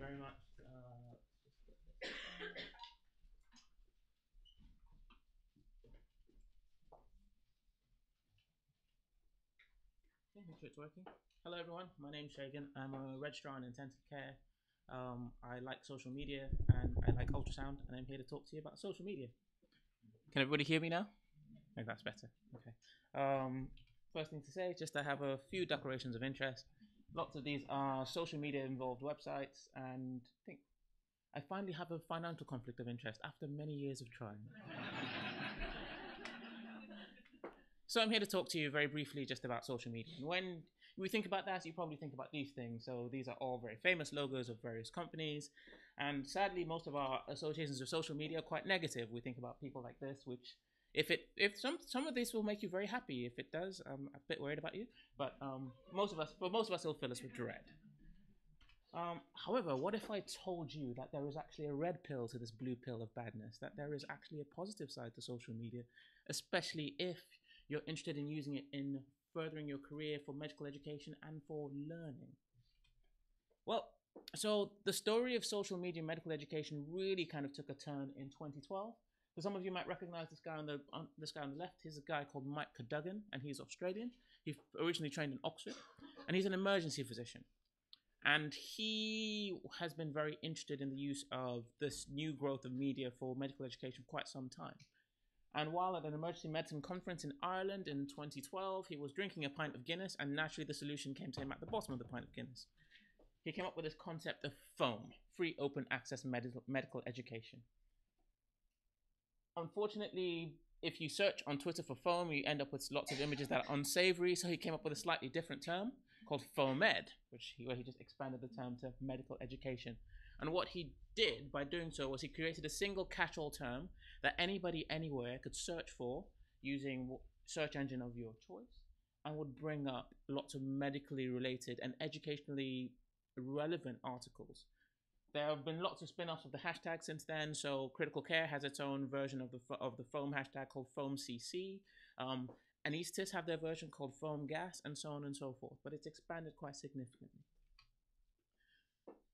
very much. Make sure it's working. Hello, everyone. My name's Shagan. I'm a registrar in intensive care. I like social media and I like ultrasound, and I'm here to talk to you about social media. Can everybody hear me now? I think that's better. Okay. First thing to say, just I have a few declarations of interest. Lots of these are social media involved websites, and I think I finally have a financial conflict of interest after many years of trying. So I'm here to talk to you very briefly just about social media. And when we think about that, you probably think about these things. So these are all very famous logos of various companies. And sadly, most of our associations with social media are quite negative. We think about people like this, which if some of this will make you very happy. If it does, I'm a bit worried about you. But most of us it'll fill us with dread. However, what if I told you that there is actually a red pill to this blue pill of badness, that there is actually a positive side to social media, especially if you're interested in using it in furthering your career for medical education and for learning? Well, so the story of social media and medical education really kind of took a turn in 2012. So some of you might recognize this guy on the left. He's a guy called Mike Cadogan, and he's Australian. He originally trained in Oxford, and he's an emergency physician. And he has been very interested in the use of this new growth of media for medical education for quite some time. And while at an emergency medicine conference in Ireland in 2012, he was drinking a pint of Guinness, and naturally the solution came to him at the bottom of the pint of Guinness. He came up with this concept of FOAM, free open access medical education. Unfortunately, if you search on Twitter for FOAM, you end up with lots of images that are unsavory, so he came up with a slightly different term called FOAMed, where he just expanded the term to medical education. And what he did by doing so was he created a single catch-all term that anybody anywhere could search for using search engine of your choice, and would bring up lots of medically related and educationally relevant articles. There have been lots of spin-offs of the hashtag since then. So critical care has its own version of the FOAM hashtag called FOAMCC. Anesthetists have their version called Foam Gas, and so on and so forth. But it's expanded quite significantly.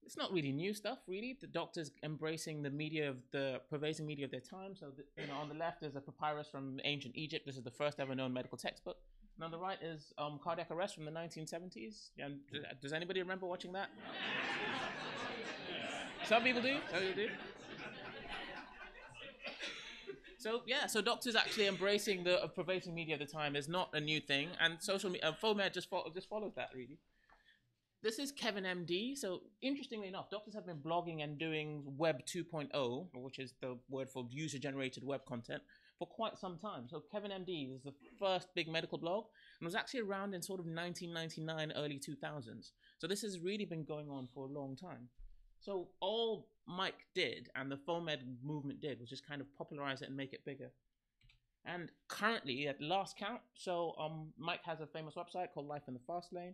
It's not really new stuff, really. The doctors embracing the pervasive media of their time. So, on the left is a papyrus from ancient Egypt. This is the first ever known medical textbook. And on the right is cardiac arrest from the 1970s. And does anybody remember watching that? Some people do. So doctors actually embracing the pervasive media of the time is not a new thing, and social media, FOAMed just follows that, really. This is Kevin MD. So interestingly enough, doctors have been blogging and doing Web 2.0, which is the word for user-generated web content, for quite some time. So Kevin MD is the first big medical blog, and was actually around in sort of 1999, early 2000s. So this has really been going on for a long time. So all Mike did, and the FOAMed movement did, was just kind of popularize it and make it bigger. And currently, at last count, so Mike has a famous website called Life in the Fast Lane.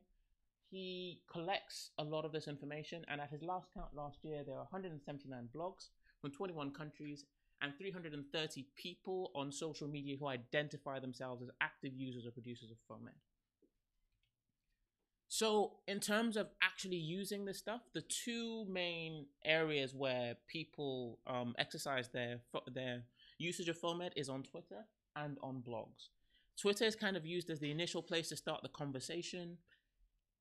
He collects a lot of this information, and at his last count last year, there are 179 blogs from 21 countries and 330 people on social media who identify themselves as active users or producers of FOAMed. So in terms of actually using this stuff, the two main areas where people exercise their usage of FOAMed is on Twitter and on blogs. Twitter is kind of used as the initial place to start the conversation.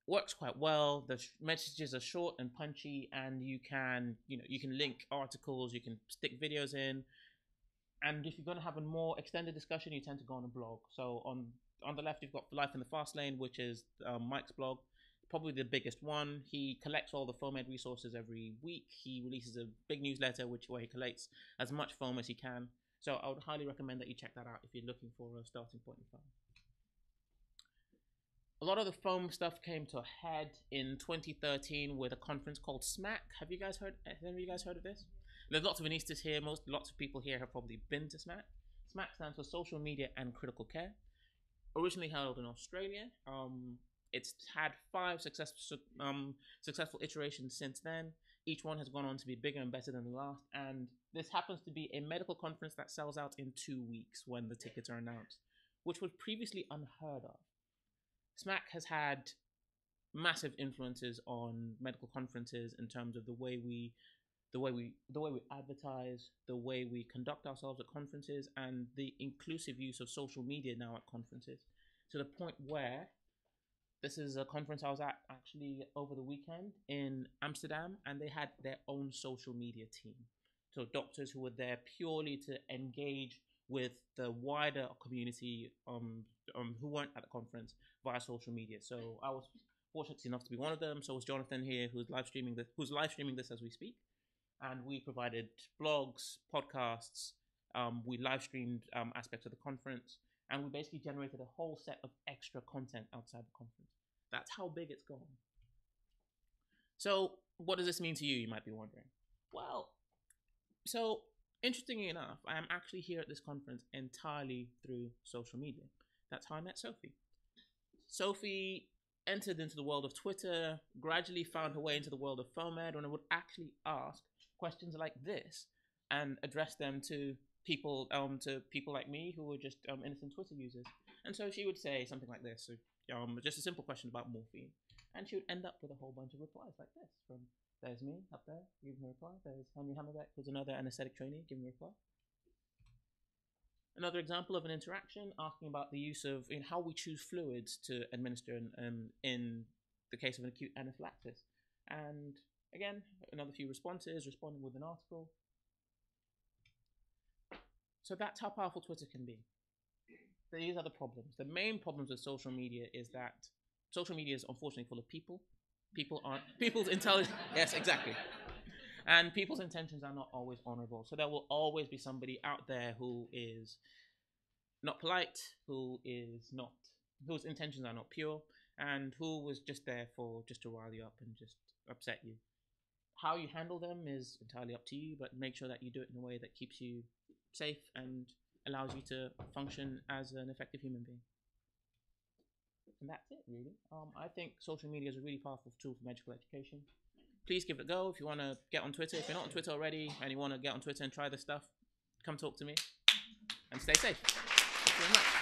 Works quite well. The messages are short and punchy, and you can link articles, you can stick videos in. And if you're going to have a more extended discussion, you tend to go on a blog. So on the left, you've got Life in the Fast Lane, which is Mike's blog, probably the biggest one. He collects all the FOAMed resources every week. He releases a big newsletter where he collates as much foam as he can. So I would highly recommend that you check that out if you're looking for a starting point in foam. A lot of the foam stuff came to a head in 2013 with a conference called SMAC. Have any of you guys heard of this? There's lots of anesthetists here. Lots of people here have probably been to SMAC. SMAC stands for Social Media and Critical Care. Originally held in Australia. It's had 5 successful iterations since then. Each one has gone on to be bigger and better than the last. And this happens to be a medical conference that sells out in 2 weeks when the tickets are announced, which was previously unheard of. SMAC has had massive influences on medical conferences in terms of the way we advertise, the way we conduct ourselves at conferences, and the inclusive use of social media now at conferences, to the point where this is a conference I was at actually over the weekend in Amsterdam, and they had their own social media team. So doctors who were there purely to engage with the wider community who weren't at the conference via social media. So I was fortunate enough to be one of them. So was Jonathan here, who's live streaming this as we speak. And we provided blogs, podcasts. We live streamed aspects of the conference, and we basically generated a whole set of extra content outside the conference. That's how big it's gone. So what does this mean to you? You might be wondering. Well, so interestingly enough, I am actually here at this conference entirely through social media. That's how I met Sophie. Sophie entered into the world of Twitter, gradually found her way into the world of FOAMed, when I would actually ask questions like this and address them to people like me who were just innocent Twitter users. And so she would say something like this, just a simple question about morphine, and she would end up with a whole bunch of replies like this. From there's me up there giving a reply. There's Henry Hammerbeck, who's another anesthetic trainee, giving a reply. Another example of an interaction asking about the use of how we choose fluids to administer in the case of an acute anaphylaxis. And again, another few responses, responding with an article. So that's how powerful Twitter can be. These are the problems. The main problems with social media is that social media is unfortunately full of people. People's intelligence. Yes, exactly. And people's intentions are not always honorable. So there will always be somebody out there who is not polite, whose intentions are not pure, and who was just there just to rile you up and just upset you. How you handle them is entirely up to you, but make sure that you do it in a way that keeps you safe and allows you to function as an effective human being. And that's it, really. I think social media is a really powerful tool for medical education. Please give it a go if you want to get on Twitter. If you're not on Twitter already and you want to get on Twitter and try this stuff, come talk to me and stay safe. Thank you very much.